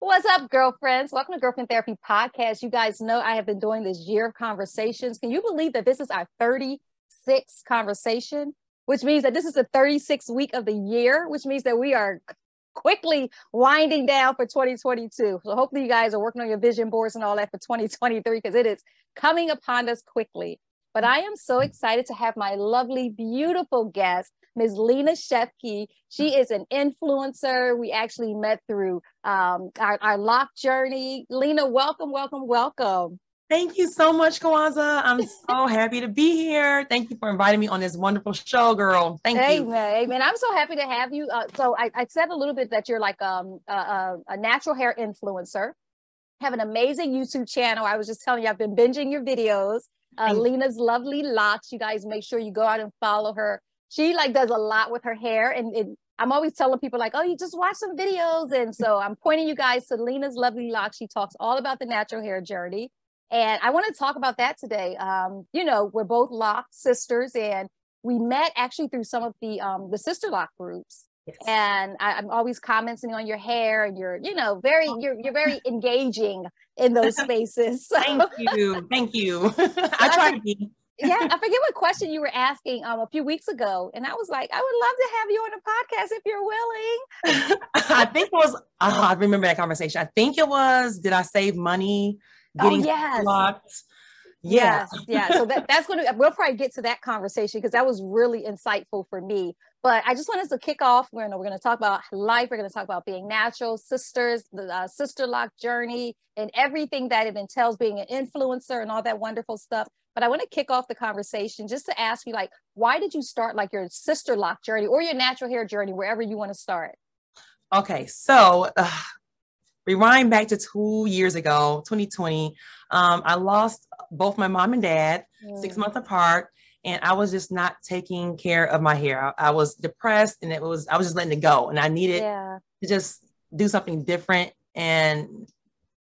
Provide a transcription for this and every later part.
What's up, girlfriends? Welcome to Girlfriend Therapy Podcast. You guys know I have been doing this year of conversations. Can you believe that this is our 36th conversation, which means that this is the 36th week of the year, which means that we are quickly winding down for 2022. So hopefully you guys are working on your vision boards and all that for 2023 because it is coming upon us quickly. But I am so excited to have my lovely, beautiful guest, Ms. Lena Shefke. She is an influencer. We actually met through our Locs journey. Lena, welcome, welcome, welcome. Thank you so much, Kwanza. I'm so happy to be here. Thank you for inviting me on this wonderful show, girl. Thank you. Amen. I'm so happy to have you. So I said a little bit that you're like a natural hair influencer. Have an amazing YouTube channel. I was just telling you, I've been binging your videos. Lena's Lovely Locs. You guys make sure you go out and follow her. She does a lot with her hair, and I'm always telling people like, oh, you just watch some videos. And so I'm pointing you guys to Lena's Lovely Locs. She talks all about the natural hair journey. And I want to talk about that today. We're both Locs sisters, and we met actually through some of the Sister Loc groups. Yes. And I'm always commenting on your hair, and you're very engaging in those spaces. So. Thank you. I try to be. Yeah, I forget what question you were asking a few weeks ago, and I was like, I would love to have you on a podcast if you're willing. I think it was. I remember that conversation. I think it was. Did I save money getting Locs? Yes. So that's going to. We'll probably get to that conversation because that was really insightful for me. But I just wanted us to kick off. We're going to talk about life. We're going to talk about being natural sisters, the Sister Loc journey, and everything that it entails being an influencer and all that wonderful stuff. But I want to kick off the conversation just to ask you, why did you start your Sister Loc journey or your natural hair journey, wherever you want to start? Okay, so rewind back to 2 years ago, 2020. I lost both my mom and dad 6 months apart. And I was just not taking care of my hair. I was depressed, and I was just letting it go. And I needed to just do something different. And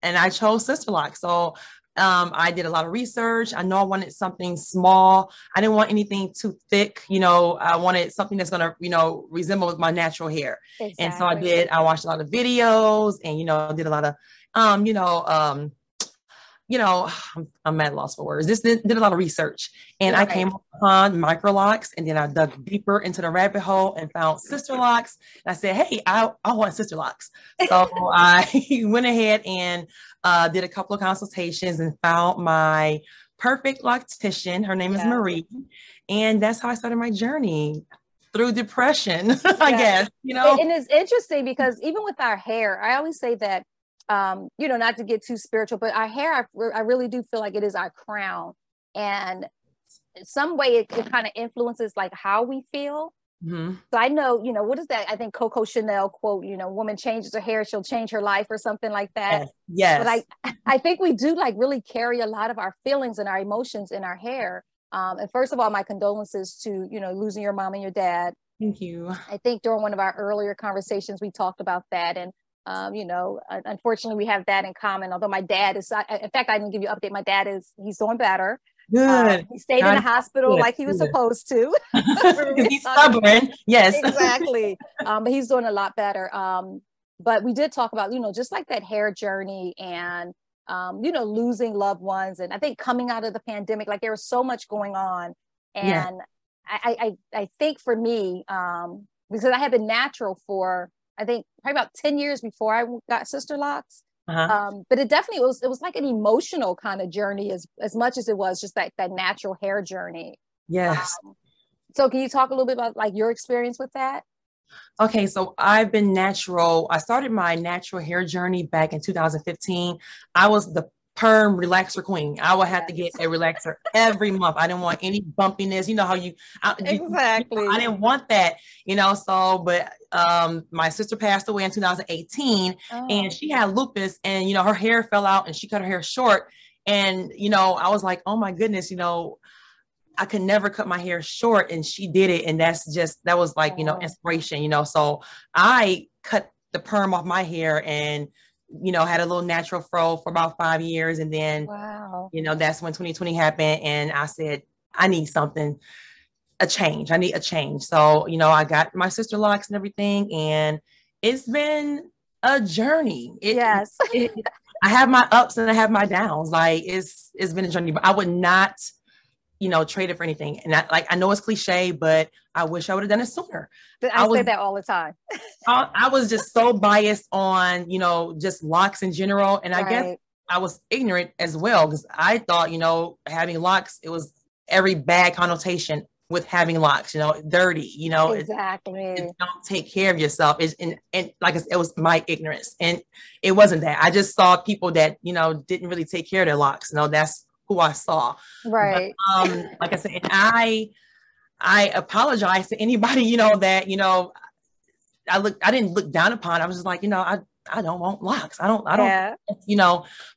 I chose Sister Loc. So I did a lot of research. I know I wanted something small. I didn't want anything too thick. I wanted something that's going to, resemble my natural hair. Exactly. And so I watched a lot of videos and, did a lot of, I'm at a loss for words. Just did a lot of research, and I came upon micro Locs, and then I dug deeper into the rabbit hole and found Sister Locs. And I said, hey, I want Sister Locs. So I went ahead and did a couple of consultations and found my perfect loctician. Her name is Marie. And that's how I started my journey through depression, I guess, And it's interesting because even with our hair, I always say that, not to get too spiritual, but our hair, I really do feel like it is our crown. And in some way it kind of influences how we feel. Mm-hmm. So I know, what is that? I think Coco Chanel quote, woman changes her hair, she'll change her life or something like that. Yes. But I think we do really carry a lot of our feelings and our emotions in our hair. And first of all, my condolences to, losing your mom and your dad. Thank you. I think during one of our earlier conversations, we talked about that. And unfortunately, we have that in common. Although my dad is, in fact, I didn't give you an update. My dad he's doing better. Good. He stayed in the hospital like he was supposed to. He's stubborn. Yes. Exactly. But he's doing a lot better. But we did talk about, just that hair journey and, losing loved ones. And I think coming out of the pandemic, there was so much going on. And I think for me, because I had been natural for, I think probably about 10 years before I got Sister Locs. But it definitely was like an emotional kind of journey as much as it was just that natural hair journey. Yes. So can you talk a little bit about your experience with that? Okay, so I've been natural. I started my natural hair journey back in 2015. I was the perm relaxer queen. I would have to get a relaxer every month. I didn't want any bumpiness. You know how exactly. I didn't want that, but my sister passed away in 2018 and she had lupus, and, her hair fell out and she cut her hair short. And, I was like, oh my goodness, I could never cut my hair short, and she did it. And that was inspiration, so I cut the perm off my hair and, had a little natural fro for about 5 years. And then, that's when 2020 happened. And I said, I need a change. I need a change. So, I got my Sister Locs and everything. And it's been a journey. Yes. I have my ups and I have my downs. Like it's been a journey, but I would not, trade it for anything. And I know it's cliche, but I wish I would have done it sooner. I say that all the time. I was just so biased on, just locks in general. And I guess I was ignorant as well, because I thought, having locks, it was every bad connotation with having locks, dirty, Exactly. Don't take care of yourself. And like I said, it was my ignorance, and it wasn't that. I just saw people that, didn't really take care of their locks. That's who I saw. Right. But, like I said, and I apologize to anybody, that, I didn't look down upon. I was just like, I don't want locks. I don't,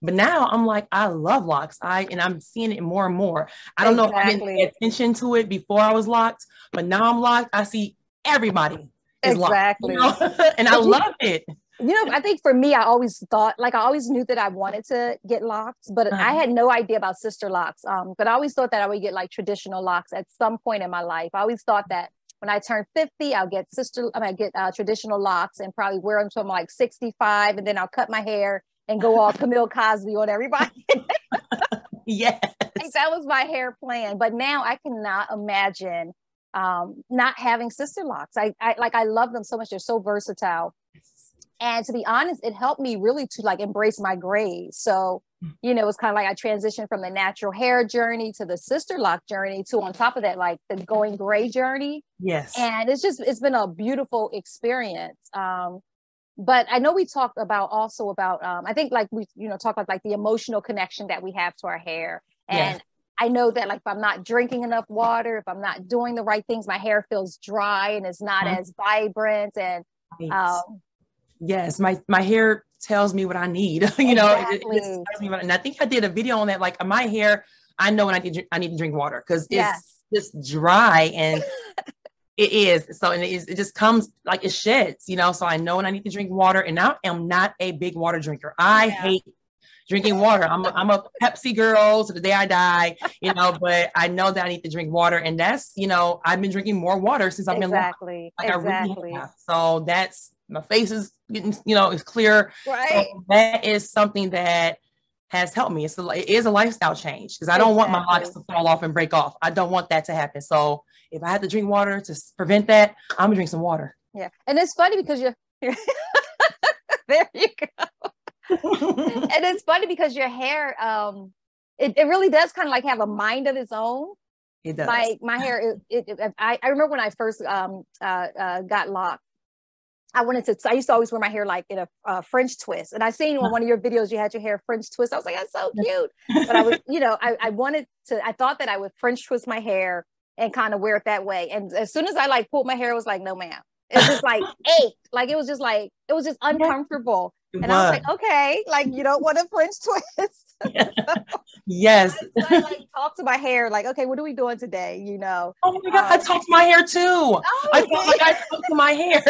but now I'm like, I love locks. And I'm seeing it more and more. I don't know if I didn't pay attention to it before I was locked, but now I'm locked. I see everybody is locked, and I love it. I think for me, I always thought, I always knew that I wanted to get locks, but I had no idea about sister locks. But I always thought that I would get traditional locks at some point in my life. I always thought that when I turn 50, I'll get traditional locks and probably wear them until I'm 65, and then I'll cut my hair and go all Camille Cosby on everybody. Yes. That was my hair plan. But now I cannot imagine not having sister locks. I love them so much. They're so versatile. And to be honest, it helped me really to embrace my grays. So, it's kind of I transitioned from the natural hair journey to the sister lock journey to, on top of that, the going gray journey. Yes. And it's been a beautiful experience. But I know we talked about I think we, talk about the emotional connection that we have to our hair. And yes. I know that if I'm not drinking enough water, if I'm not doing the right things, my hair feels dry and it's not as vibrant. And yes, my hair tells me what I need. Exactly. It tells me and I think I did a video on that. My hair, I know when I need to drink water, because it's just dry, and it is. So, and it just comes it sheds, so I know when I need to drink water. And I am not a big water drinker. I hate drinking water. I'm a Pepsi girl to the day I die, but I know that I need to drink water. And that's, I've been drinking more water since I've been exactly. I really have. So that's, my face is getting, is clear. Right. So that is something that has helped me. It is a lifestyle change, because I don't want my locks to fall off and break off. I don't want that to happen. So if I have to drink water to prevent that, I'm gonna drink some water. Yeah. And it's funny because you're there you go. And it's funny because your hair, it really does kind of have a mind of its own. It does. My hair, I remember when I first got locked, I used to always wear my hair in a French twist. And I seen on one of your videos, you had your hair French twist. I was like, that's so cute. But I was, I thought that I would French twist my hair and kind of wear it that way. And as soon as I pulled my hair, it was like, no, ma'am. It was just ached. It was just uncomfortable. And I was like, okay, you don't want a French twist. Yes. I talk to my hair, okay, what are we doing today? Oh my God, I talk to my hair too. Oh, I talk to my hair.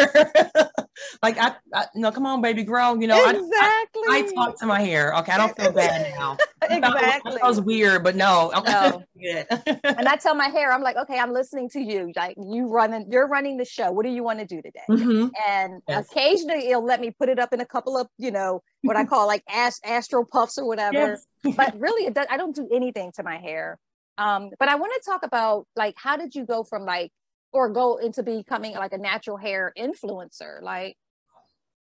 No, come on, baby girl. Exactly. I talk to my hair. Okay, I don't feel bad now. Exactly. That was weird, but no. Okay. No. Good. And I tell my hair, I'm like, okay, I'm listening to you. You're running the show. What do you want to do today? Mm-hmm. And occasionally it'll let me put it up in a couple of, what I call astro puffs or whatever. Yes. But really, I don't do anything to my hair. But I want to talk about how did you go from or go into becoming a natural hair influencer?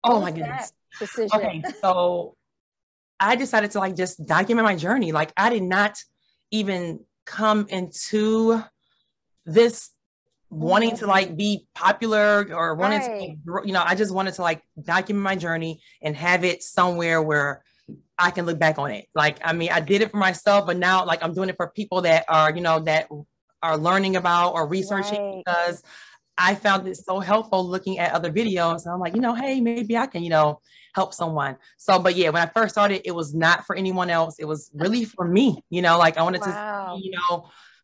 Oh my goodness. Decision? Okay, so I decided to just document my journey. I did not even come into this wanting to be popular or wanting to, I just wanted to document my journey and have it somewhere where I can look back on it. I did it for myself, but now I'm doing it for people that are, that are learning about or researching, because I found it so helpful looking at other videos. And I'm like, hey, maybe I can, help someone. So, but yeah, when I first started, it was not for anyone else. It was really for me, I wanted to see,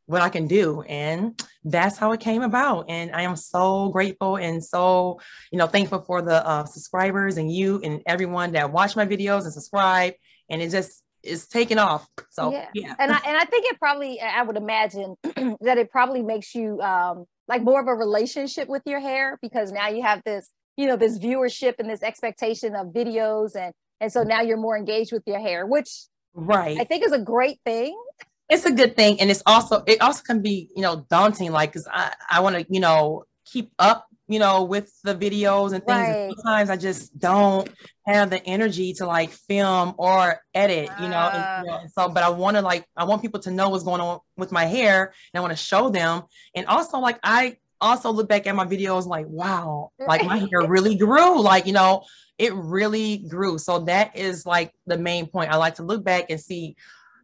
what I can do. And that's how it came about. And I am so grateful and so, thankful for the subscribers and you and everyone that watch my videos and subscribe. And it just is taking off. So yeah. And I think it probably, I would imagine that it probably makes you more of a relationship with your hair, because now you have this you know, this viewership and this expectation of videos, and so now you're more engaged with your hair, which right. I think is a great thing. It's a good thing. And it also can be, you know, daunting, like, because I want to, you know, keep up, you know, with the videos and things. Right. And sometimes I just don't have the energy to like film or edit, you know. And so, but I want people to know what's going on with my hair, and I want to show them. And also, like, I also look back at my videos like, wow, like my hair really grew, like, you know, it really grew. So that is like the main point. I like to look back and see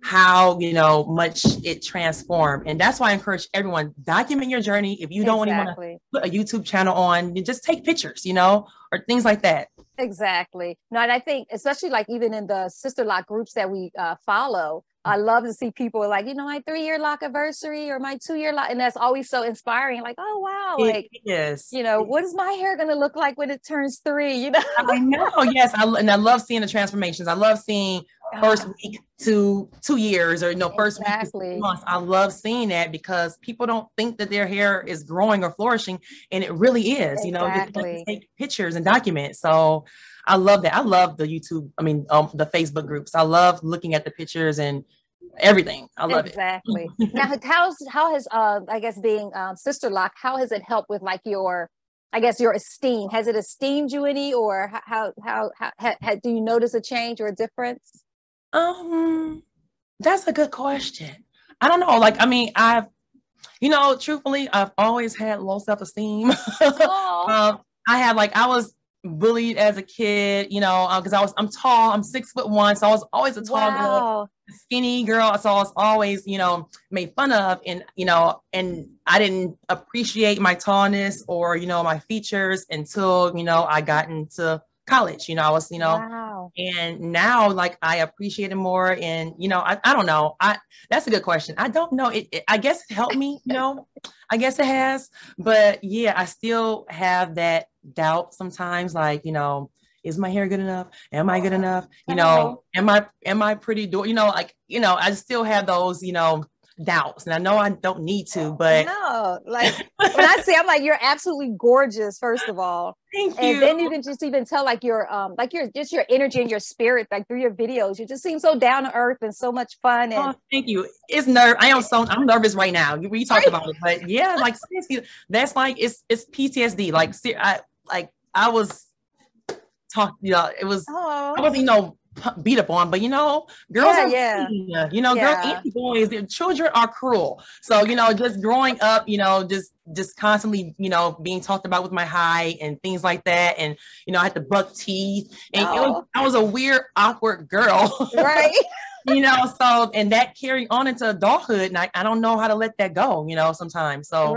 how, you know, much it transformed. And that's why I encourage everyone, document your journey. If you don't want to put a YouTube channel on, you just take pictures, you know, or things like that. Exactly. No, and I think especially like even in the sister lock groups that we follow, I love to see people like, you know, my 3-year lock anniversary or my 2-year lock. And that's always so inspiring. Like, oh, wow. Like, yes. You know, what is my hair going to look like when it turns 3? You know, I know. Yes. And I love seeing the transformations. I love seeing first week to 2 years, or, you know, first week to 6 months. I love seeing that because people don't think that their hair is growing or flourishing. And it really is, you know, you have to take pictures and document. So I love that. I love the YouTube, the Facebook groups. I love looking at the pictures and everything. I love it. Now, how has I guess being sister lock, how has it helped with like your esteem? Has it esteemed you any, or how do you notice a change or a difference? That's a good question. I don't know. Like, I mean, truthfully, I've always had low self-esteem. I was bullied as a kid, you know, because I'm tall, I'm 6'1", so I was always a tall girl, skinny girl. So I was always, you know, made fun of, and, you know, and I didn't appreciate my tallness or, you know, my features until, you know, I got into college, you know. I was, you know, and now like I appreciate it more. And, you know, I don't know. That's a good question. I don't know. I guess it helped me, you know, I guess it has, but yeah, I still have that doubt sometimes, like, you know, is my hair good enough? Am I good enough? You know, am I pretty, you know, like, you know, I still have those, you know, doubts, and I know I don't need to, but no, like when I say, I'm like, you're absolutely gorgeous, first of all. Thank you. And then you can just even tell like your just your energy and your spirit, like through your videos, you just seem so down to earth and so much fun. And thank you. I'm nervous right now. We talked about it, but yeah, like seriously, that's like it's PTSD. Like I was talking, you know, it was I wasn't, you know, beat up on, but you know, girls are mean, you know, girls and boys, their children are cruel. So, you know, just growing up, you know, just constantly, you know, being talked about with my height and things like that. And, you know, I had to buck teeth, and I was a weird, awkward girl. Right. You know, so, and that carried on into adulthood, and I don't know how to let that go, you know, sometimes. So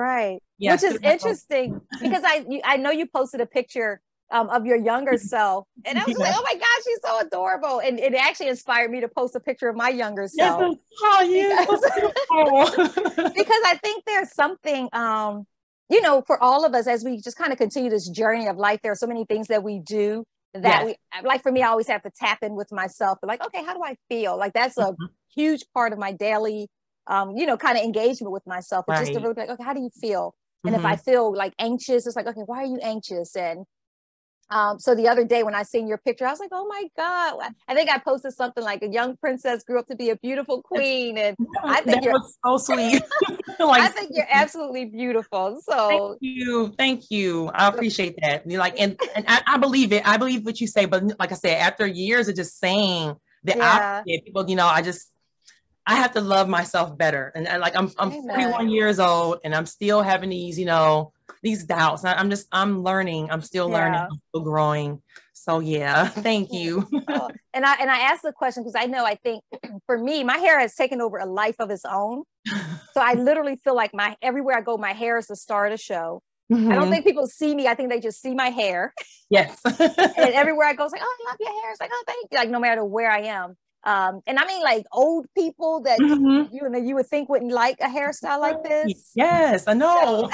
yeah, which is interesting because I know you posted a picture of your younger self, and I was like, oh my gosh, she's so adorable, and it actually inspired me to post a picture of my younger self. Because I think there's something you know, for all of us, as we just kind of continue this journey of life, there are so many things that we do that we like. For me, I always have to tap in with myself, like, okay, how do I feel? Like that's a huge part of my daily you know, kind of engagement with myself. It's just to really like, okay, how do you feel? And if I feel like anxious, it's like, okay, why are you anxious? And so the other day when I seen your picture, I was like, oh my God. I think I posted something like a young princess grew up to be a beautiful queen. And I think you're so sweet. Like, I think you're absolutely beautiful. So thank you. I appreciate that. Like, and I believe it. I believe what you say, but like I said, after years of just saying the opposite, people, you know, I have to love myself better. And like, I'm 41 years old, and I'm still having these, you know, these doubts. I'm learning. I'm still learning. I'm still growing. So yeah, thank you. And I asked the question because I think for me, my hair has taken over a life of its own. So I literally feel like everywhere I go, my hair is the star of the show. I don't think people see me. I think they just see my hair. Yes. And everywhere I go, it's like, oh, I love your hair. It's like, oh, thank you. Like no matter where I am. And I mean, like old people that you would think wouldn't like a hairstyle like this. Yes, I know.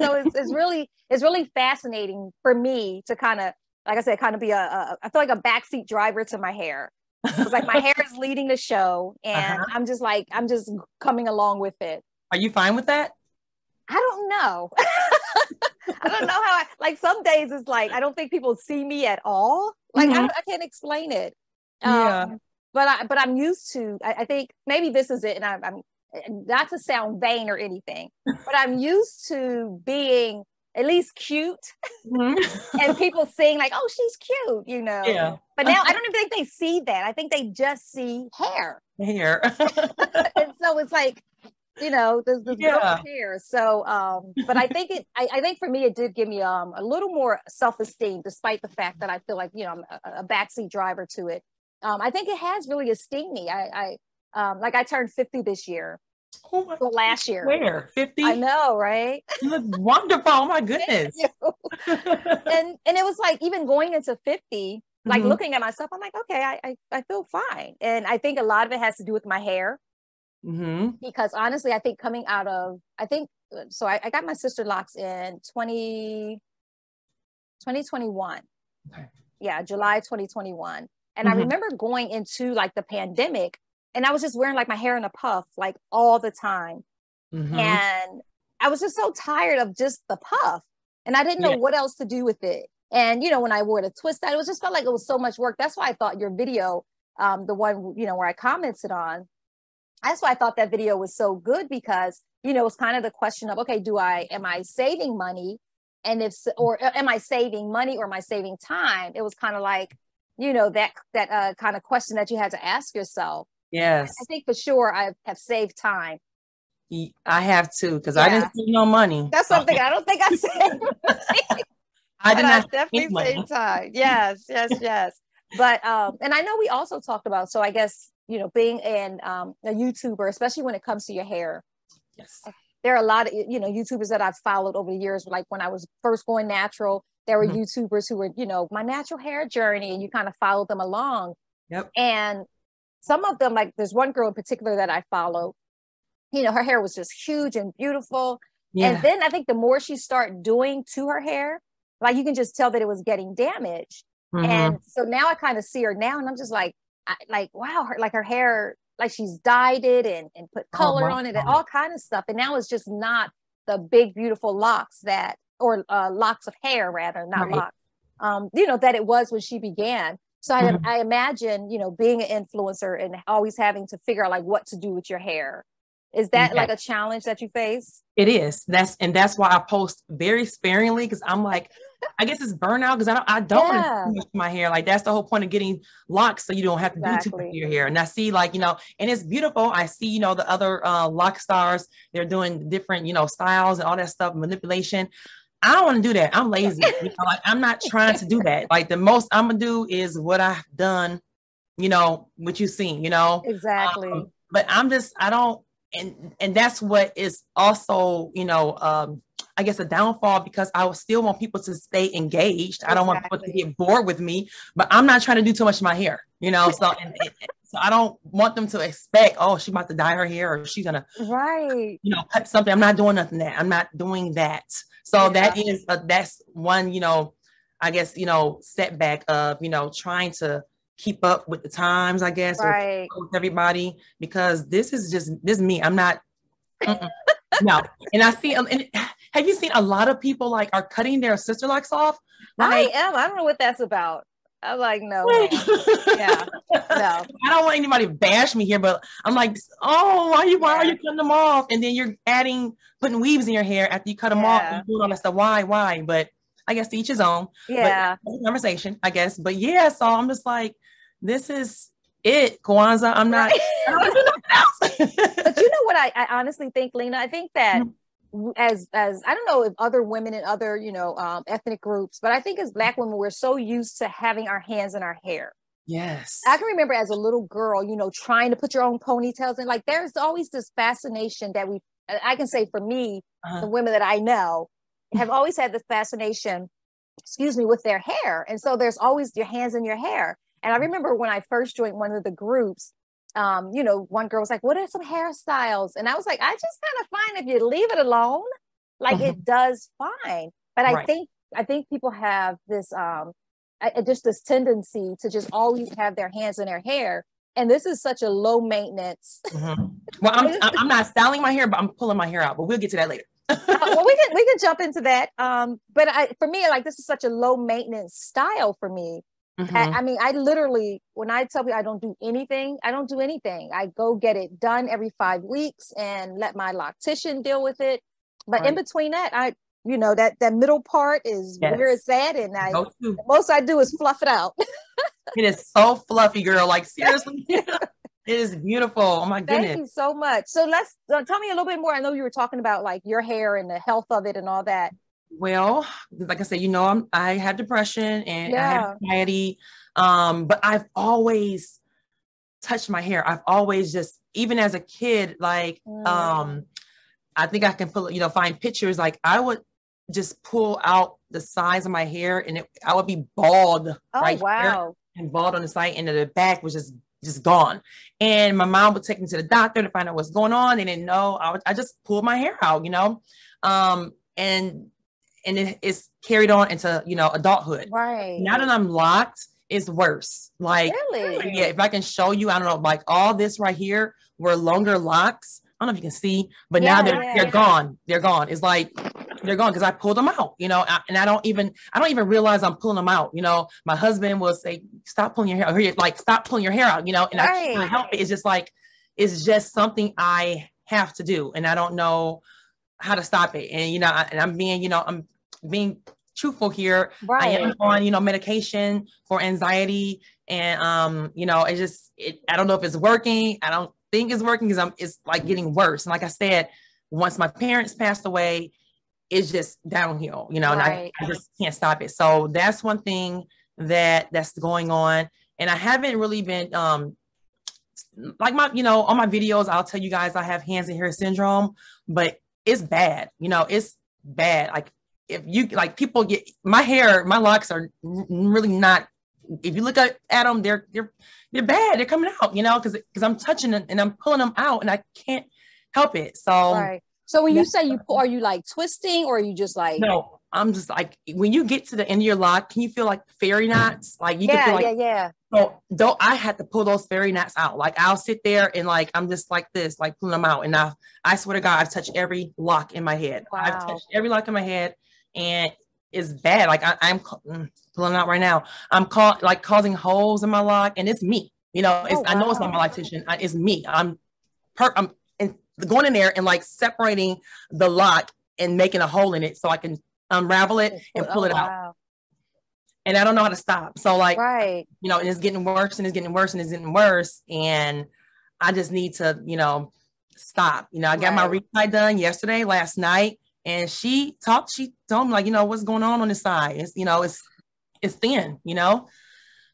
So it's really fascinating for me to kind of, like I said, kind of be I feel like a backseat driver to my hair. It's like my hair is leading the show, and I'm just coming along with it. Are you fine with that? I don't know. I don't know how like some days it's like, I don't think people see me at all. Like, I can't explain it. Yeah. But I'm used to, I think maybe this is it. And I'm not to sound vain or anything, but I'm used to being at least cute and people seeing like, oh, she's cute, you know? Yeah. But now I don't even think they see that. I think they just see hair. Hair. And so it's like, you know, this girl hair. So, but I think I think for me, it did give me a little more self-esteem, despite the fact that I feel like, you know, I'm a backseat driver to it. I think it has really esteemed me. Like I turned 50 this year. Oh my last year. Where? 50? I know, right? You look wonderful. Oh my goodness. and it was like, even going into 50, like looking at myself, I'm like, okay, I feel fine. And I think a lot of it has to do with my hair. Because honestly, I think coming out of, so I got my sister locks in 2021. Okay. Yeah, July 2021. And I remember going into like the pandemic, and I was just wearing like my hair in a puff like all the time. And I was just so tired of just the puff. And I didn't know what else to do with it. And, you know, when I wore the twist out, it was just felt like it was so much work. That's why I thought your video, the one, you know, where I commented on, that's why I thought that video was so good, because, you know, it's kind of the question of, okay, am I saving money? And or am I saving money, or am I saving time? It was kind of like, you know, that kind of question that you had to ask yourself. Yes. I think for sure I have saved time. I have too, because I didn't save no money. That's something I don't think I saved. I did not definitely save time. Yes. But and I know we also talked about, so I guess, you know, being a YouTuber, especially when it comes to your hair. Yes. There are a lot of, you know, YouTubers that I've followed over the years. Like when I was first going natural, there were YouTubers who were, you know, my natural hair journey, and you kind of followed them along. Yep. And some of them, like there's one girl in particular that I follow, you know, her hair was just huge and beautiful. Yeah. And then I think the more she started doing to her hair, like you can just tell that it was getting damaged. And so now I kind of see her now, and I'm just like wow, her hair, like she's dyed it and put color on it and all kind of stuff. And now it's just not the big, beautiful locks locks of hair, rather, not locks, you know, that it was when she began. So I imagine, you know, being an influencer and always having to figure out like what to do with your hair. Is that like a challenge that you face? It is. That's why I post very sparingly, because I'm like, I guess it's burnout, because I don't want to do too much to my hair. Like that's the whole point of getting locks, so you don't have to do too much to your hair. And I see, like, you know, and it's beautiful. I see, you know, the other lock stars, they're doing different, you know, styles and all that stuff, manipulation. I don't want to do that. I'm lazy. You know, like I'm not trying to do that. Like the most I'm gonna do is what I've done, you know, what you've seen, you know. Exactly. But I don't. And that's what is also, you know, I guess a downfall, because I still want people to stay engaged. I don't want people to get bored with me, but I'm not trying to do too much to my hair, you know. So so I don't want them to expect, oh, she's about to dye her hair, or she's gonna you know, cut something. I'm not doing nothing I'm not doing that. So that's one, you know, I guess, you know, setback of, you know, trying to keep up with the times, I guess, or with everybody, because this is me. I'm not, no. And I see, and have you seen a lot of people like are cutting their sister locks off? Like, I don't know what that's about. I'm like, no. No. I don't want anybody to bash me here, but I'm like, oh, why are you cutting them off? And then you're putting weaves in your hair after you cut them off and doing all that stuff. Why? But I guess to each his own. Yeah. Conversation, I guess. But yeah, so I'm just like, this is it, Kwanza. I'm not. I don't do nothing else. But you know what I honestly think, Lena? I think that as I don't know if other women in other, you know, ethnic groups, but I think as Black women, we're so used to having our hands in our hair. Yes. I can remember as a little girl, you know, trying to put your own ponytails in. Like there's always this fascination that I can say for me, the women that I know have always had this fascination, with their hair. And so there's always your hands in your hair. And I remember when I first joined one of the groups, you know, one girl was like, what are some hairstyles? And I was like, I just kind of find if you leave it alone, like it does fine. But I think people have this, just this tendency to just always have their hands in their hair. And this is such a low maintenance. Well, I'm not styling my hair, but I'm pulling my hair out, but we'll get to that later. Well, we can jump into that. But for me, like, this is such a low maintenance style for me. I mean, I literally, when I tell you I don't do anything, I don't do anything. I go get it done every 5 weeks and let my loctician deal with it. But in between that, you know, that middle part is where it's at, and the most I do is fluff it out. It is so fluffy, girl. Like, seriously. It is beautiful. Oh my goodness. Thank you so much. So let's tell me a little bit more. I know you were talking about like your hair and the health of it and all that. Well, like I said, you know, I have depression and I have anxiety. But I've always touched my hair. I've always just, even as a kid, like, I think I can find pictures. Like, I would just pull out the sides of my hair and I would be bald. Wow. And bald on the side, and the back was just gone. And my mom would take me to the doctor to find out what's going on. They didn't know. I just pulled my hair out, you know, and it's carried on into, you know, adulthood. Right. Now that I'm locked, it's worse. Like, really? Yeah, if I can show you, I don't know, like all this right here were longer locks. I don't know if you can see, but now they're gone. They're gone. It's like they're gone because I pulled them out, you know, and I don't even realize I'm pulling them out. You know, my husband will say, "Stop pulling your hair out." Like, "Stop pulling your hair out," you know, and I can't help it. It's just like, it's just something I have to do, and I don't know how to stop it. And, you know, I'm being truthful here. I am on, you know, medication for anxiety, and you know, I don't know if it's working. I don't think it's working because it's like getting worse. And like I said, once my parents passed away, it's just downhill, you know, and I just can't stop it. So that's one thing that's going on. And I haven't really been, like on my videos, I'll tell you guys I have hands and hair syndrome, but it's bad. You know, it's bad. Like, if you, like, people get my locks are really not, if you look at them, they're bad. They're coming out, you know, because I'm touching them and I'm pulling them out and I can't help it. So, So when you say you pull, are you like twisting, or are you just like? No, I'm just like, when you get to the end of your lock, can you feel like fairy knots? Like, you can feel like, So though I had to pull those fairy knots out. Like, I'll sit there and like, I'm just like this, like pulling them out. And I swear to God, I've touched every lock in my head. Wow. I've touched every lock in my head, and it's bad. Like, I'm pulling out right now. I'm causing holes in my lock, and it's me. You know, I know it's not my loctician. It's me. I'm going in there and like separating the lock and making a hole in it so I can unravel it and pull it out. And I don't know how to stop. So like, you know, and it's getting worse and it's getting worse and it's getting worse. And I just need to, you know, stop. You know, I got my retie done last night, and she told me, like, you know, what's going on this side? It's, you know, it's thin, you know?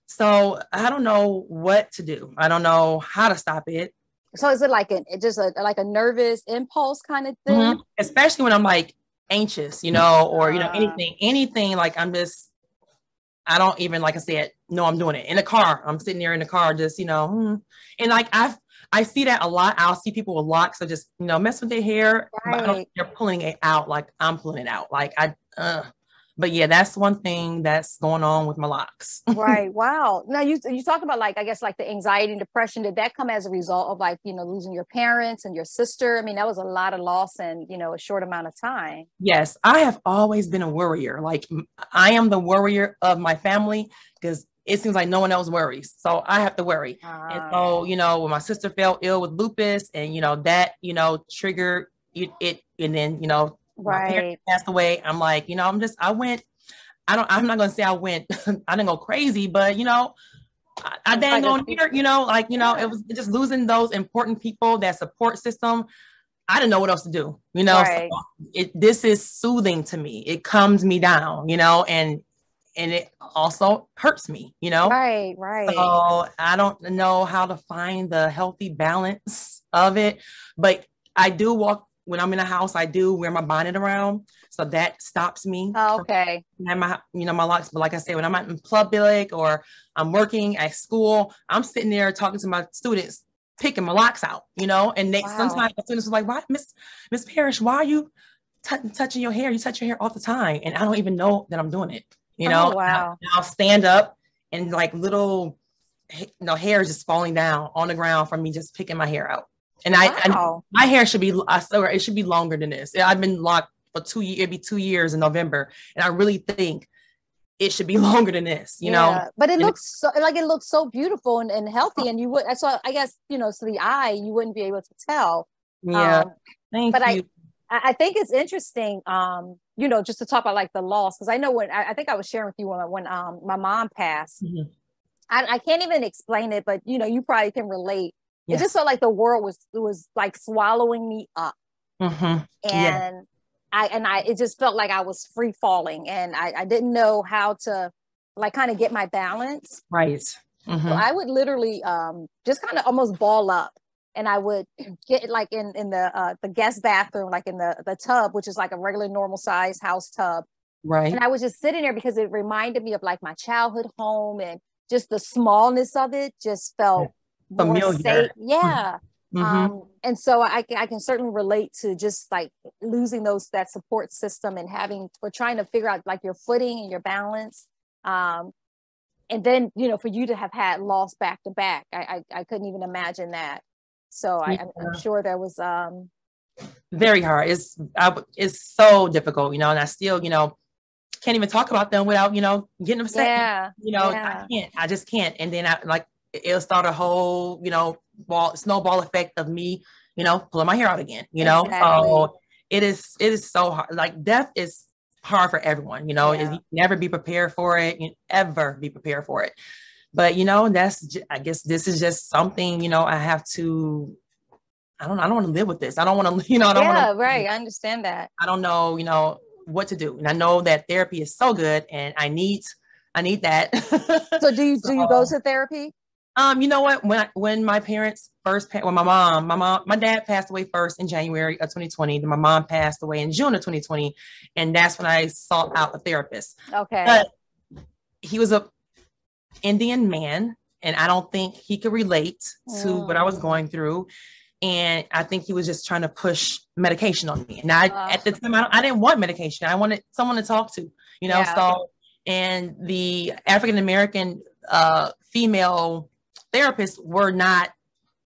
So I don't know what to do. I don't know how to stop it. So is it like like a nervous impulse kind of thing? Mm-hmm. Especially when I'm like anxious, you know, or, you know, anything like I don't even, like I said, know I'm doing it in the car. I'm sitting there in the car, just, you know, and like, I see that a lot. I'll see people with locks, so just, you know, mess with their hair, but they're pulling it out. Like, I'm pulling it out. Like, but yeah, that's one thing that's going on with my locks. Right. Wow. Now you talk about, like, I guess, like the anxiety and depression. Did that come as a result of, like, you know, losing your parents and your sister? I mean, that was a lot of loss in, you know, a short amount of time. Yes. I have always been a worrier. Like, I am the worrier of my family, because it seems like no one else worries. So I have to worry. And so, you know, when my sister fell ill with lupus, and, you know, that, you know, triggered it, and then, you know, my parents passed away. I'm like, you know, I'm not going to say I didn't go crazy, but, you know, I dang on here, you know, like, you know, it was just losing those important people, that support system. I didn't know what else to do, you know. So this is soothing to me. It calms me down, you know, and it also hurts me, you know. Right. So I don't know how to find the healthy balance of it, but I do when I'm in a house, I do wear my bonnet around, so that stops me. Oh, okay. And my locks. But like I said, when I'm out in public or I'm working at school, I'm sitting there talking to my students, picking my locks out, you know. And sometimes the students are like, "Why, Miss Parrish, why are you touching your hair? You touch your hair all the time," and I don't even know that I'm doing it. You know, I'll stand up and like little, you know, hair is just falling down on the ground from me just picking my hair out. And wow. my hair should be, I swear, it should be longer than this. I've been locked for 2 years, it'd be 2 years in November. And I really think it should be longer than this, you know? But it looks so, like, it looks so beautiful and healthy. And you would, so I guess, you know, to the eye, you wouldn't be able to tell. Yeah. Thank you. I think it's interesting, you know, just to talk about like the loss. Cause I know when, I think I was sharing with you when my mom passed, I can't even explain it, but you know, you probably can relate. Yes. It just felt like the world was like swallowing me up. And it just felt like I was free falling, and I didn't know how to like kind of get my balance. Right. So I would literally just kind of almost ball up, and I would get like in the guest bathroom, like in the tub, which is like a regular normal size house tub. Right. And I was just sitting there because it reminded me of like my childhood home, and just the smallness of it just felt familiar. More safe. Yeah. And so I can certainly relate to just like losing that support system and trying to figure out like your footing and your balance. And then, you know, for you to have had loss back to back, I couldn't even imagine that. So I'm sure there was very hard. It's so difficult, you know, and I still, you know, can't even talk about them without, you know, getting upset. Yeah. You know, I just can't. And then it'll start a whole, you know, snowball effect of me, you know, pulling my hair out again, you know. So it is so hard. Like death is hard for everyone, you know. You never be prepared for it. You ever be prepared for it. But you know, I guess this is just something, you know, I have to. I don't want to live with this. I don't want to, you know. I don't want to. Right. I understand that. I don't know, you know, what to do, and I know that therapy is so good, and I need that. So do you go to therapy? You know what? When my parents first, my dad passed away first in January of 2020. Then my mom passed away in June of 2020, and that's when I sought out a therapist. Okay. But he was a Indian man, and I don't think he could relate to what I was going through. And I think he was just trying to push medication on me. And at the time, I didn't want medication. I wanted someone to talk to, you know. So, and the African American female therapists were not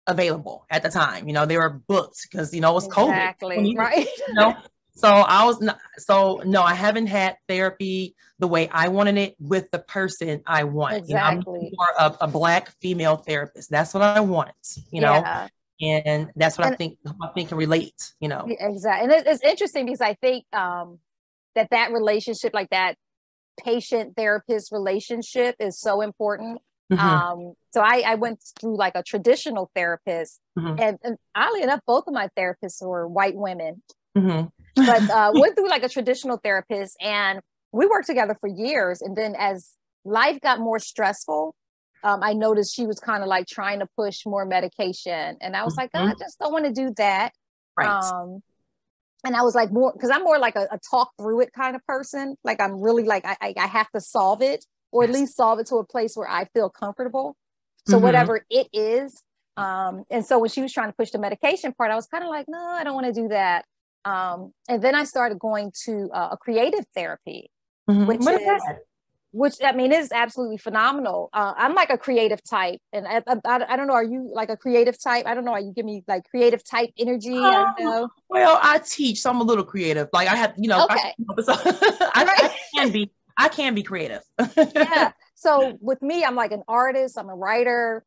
available at the time. You know, they were booked because, you know, it was COVID. Exactly. Right. You know? So no, I haven't had therapy the way I wanted it with the person I want. Exactly. You know, I'm more a Black female therapist. That's what I want, you know, and that's what I think can relate, you know. Exactly. And it's interesting because I think that relationship, like that patient therapist relationship, is so important. So I went through like a traditional therapist, and oddly enough, both of my therapists were white women, but went through like a traditional therapist, and we worked together for years. And then as life got more stressful, I noticed she was kind of like trying to push more medication, and I was like, I just don't want to do that. Right. And I was like, because I'm more like a talk through it kind of person. Like I'm really like, I have to solve it, or at least solve it to a place where I feel comfortable. So whatever it is. And so when she was trying to push the medication part, I was kind of like, no, I don't want to do that. And then I started going to a creative therapy, which I mean, is absolutely phenomenal. I'm like a creative type, and I don't know. Are you like a creative type? I don't know. Are you give me like creative type energy? I don't know. Well, I teach, so I'm a little creative. Like I have, you know, okay. I can be creative. Yeah. So with me, I'm like an artist, I'm a writer,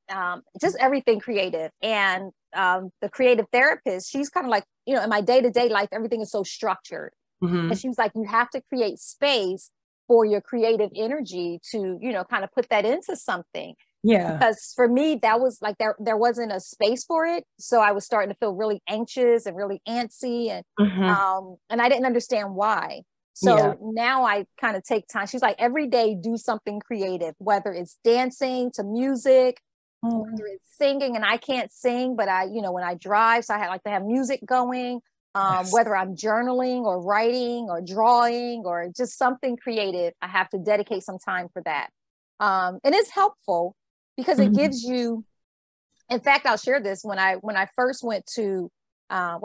just everything creative. And the creative therapist, she's kind of like, you know, in my day-to-day life, everything is so structured. And she was like, you have to create space for your creative energy to, you know, kind of put that into something. Yeah. Because for me, that was like, there wasn't a space for it. So I was starting to feel really anxious and really antsy, and I didn't understand why. So now I kind of take time. She's like, every day do something creative, whether it's dancing to music, whether it's singing, and I can't sing, but I, you know, when I drive, so I like to have music going, whether I'm journaling or writing or drawing or just something creative, I have to dedicate some time for that. And it's helpful because it gives you, in fact, I'll share this. When I first went to, my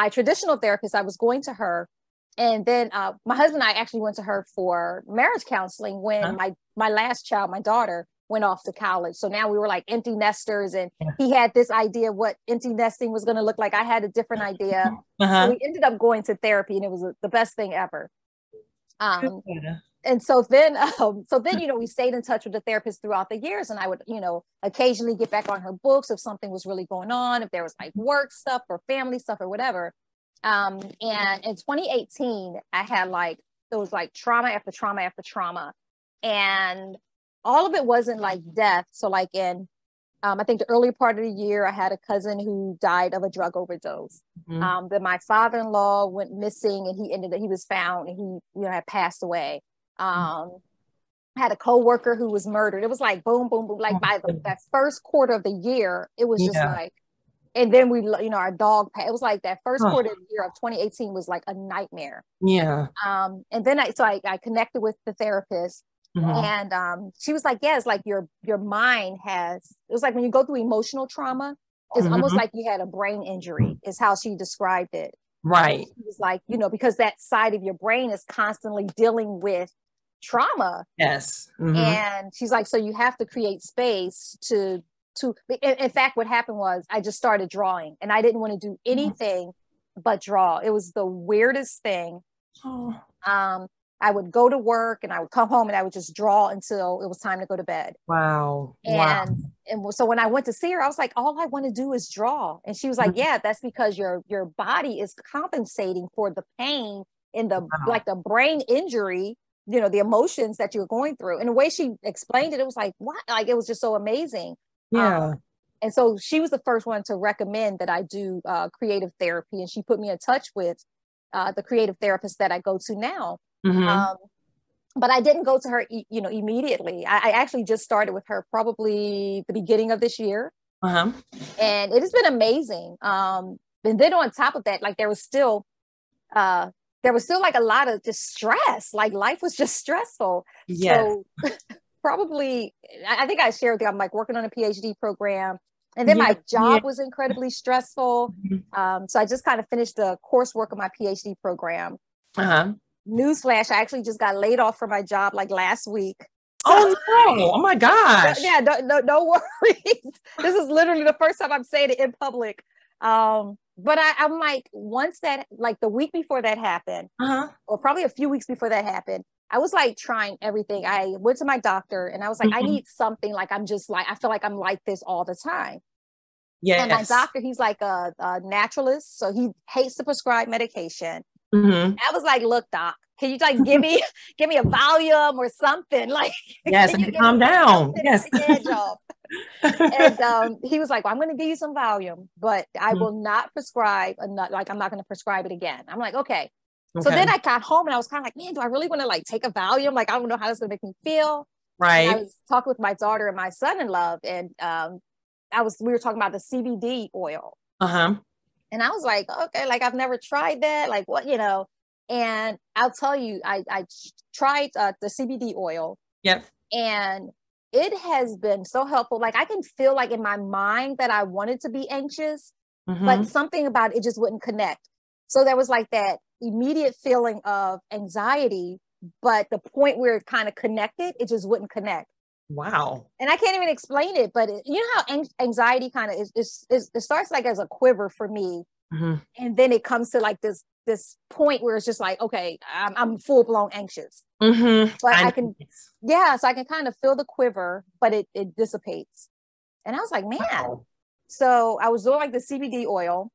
traditional therapist, I was going to her. And then my husband and I actually went to her for marriage counseling when my last child, my daughter, went off to college. So now we were like empty nesters, and he had this idea of what empty nesting was going to look like. I had a different idea. So we ended up going to therapy, and it was the best thing ever. And so then, we stayed in touch with the therapist throughout the years, and I would, occasionally get back on her books if something was really going on, if there was like work stuff or family stuff or whatever. And in 2018, I had it was like trauma after trauma after trauma, and all of it wasn't like death. So like in, I think the early part of the year, I had a cousin who died of a drug overdose. Then my father-in-law went missing, and he was found, and he had passed away. I had a coworker who was murdered. It was like boom, boom, boom. Like by that first quarter of the year, it was just like, and then our dog, it was like that first quarter of the year of 2018 was like a nightmare. Yeah. And then I connected with the therapist, and she was like, yeah, it's like your mind it was like when you go through emotional trauma, it's almost like you had a brain injury, is how she described it. Right. She was like, because that side of your brain is constantly dealing with trauma. Yes. And she's like, so you have to create space to in fact, what happened was I just started drawing, and I didn't want to do anything but draw. It was the weirdest thing. I would go to work, and I would come home, and I would just draw until it was time to go to bed. Wow. And so when I went to see her, I was like, all I want to do is draw. And she was like, yeah, that's because your body is compensating for the pain and like the brain injury, the emotions that you're going through. And the way she explained it, it was like, what? Like, it was just so amazing. Yeah. And so she was the first one to recommend that I do creative therapy. And she put me in touch with the creative therapist that I go to now. But I didn't go to her, immediately. I actually just started with her probably the beginning of this year. And it has been amazing. And then on top of that, like there was still like a lot of just stress. Like life was just stressful. Yes. So probably, I think I shared with you, I'm like working on a PhD program, and then my job was incredibly stressful. So I just kind of finished the coursework of my PhD program. Newsflash, I actually just got laid off from my job like last week. So, oh my gosh. Yeah, no worries. This is literally the first time I'm saying it in public. But I'm like, once that, like the week before that happened, or probably a few weeks before that happened, I was like trying everything. I went to my doctor, and I was like, I need something. Like, I feel like I'm like this all the time. Yes. And my doctor, he's like a naturalist, so he hates to prescribe medication. I was like, look, doc, can you like give me a Valium or something? Like, yes, and calm down. Yes. And he was like, well, I'm going to give you some Valium, but I will not prescribe like, I'm not going to prescribe it again. I'm like, okay. So then I got home, and I was kind of like, man, do I really want to like take a Valium? Like, I don't know how this is going to make me feel. Right. And I was talking with my daughter and my son-in-law, and we were talking about the CBD oil. And I was like, okay, like I've never tried that. Like what, and I'll tell you, I tried the CBD oil. Yep. And it has been so helpful. Like I can feel like in my mind that I wanted to be anxious, but something about it just wouldn't connect. So there was like that immediate feeling of anxiety, but the point where it kind of connected, it just wouldn't connect. Wow. And I can't even explain it, but you know how anxiety kind of is it starts like as a quiver for me. And then it comes to like this point where it's just like, okay, I'm full blown anxious. But so I can kind of feel the quiver, but it dissipates. And I was like, man. Wow. So I was doing like the CBD oil.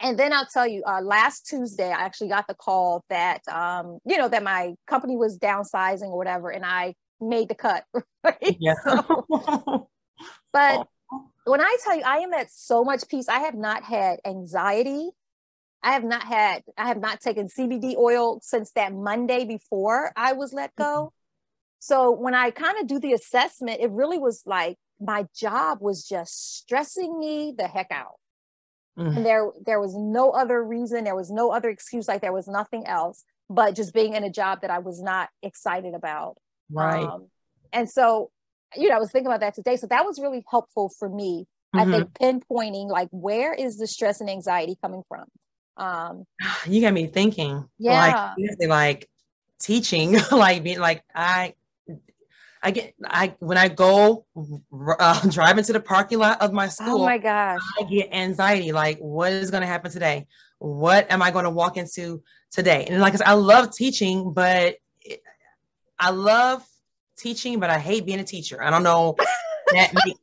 And then I'll tell you, last Tuesday, I actually got the call that, that my company was downsizing or whatever, and I made the cut. Right? Yeah. But when I tell you, I am at so much peace. I have not had anxiety. I have not taken CBD oil since that Monday before I was let go. So when I kind of do the assessment, it really was like my job was just stressing me the heck out. And there was no other reason. There was no other excuse. Like there was nothing else but just being in a job that I was not excited about. Right. And so, I was thinking about that today. So that was really helpful for me. I think pinpointing like, where is the stress and anxiety coming from? You got me thinking. Yeah. Like teaching, like being like when I go drive into the parking lot of my Oh school, my gosh. I get anxiety. Like, what is going to happen today? What am I going to walk into today? And like I said, I love teaching, but I love teaching, but I hate being a teacher. I don't know that makes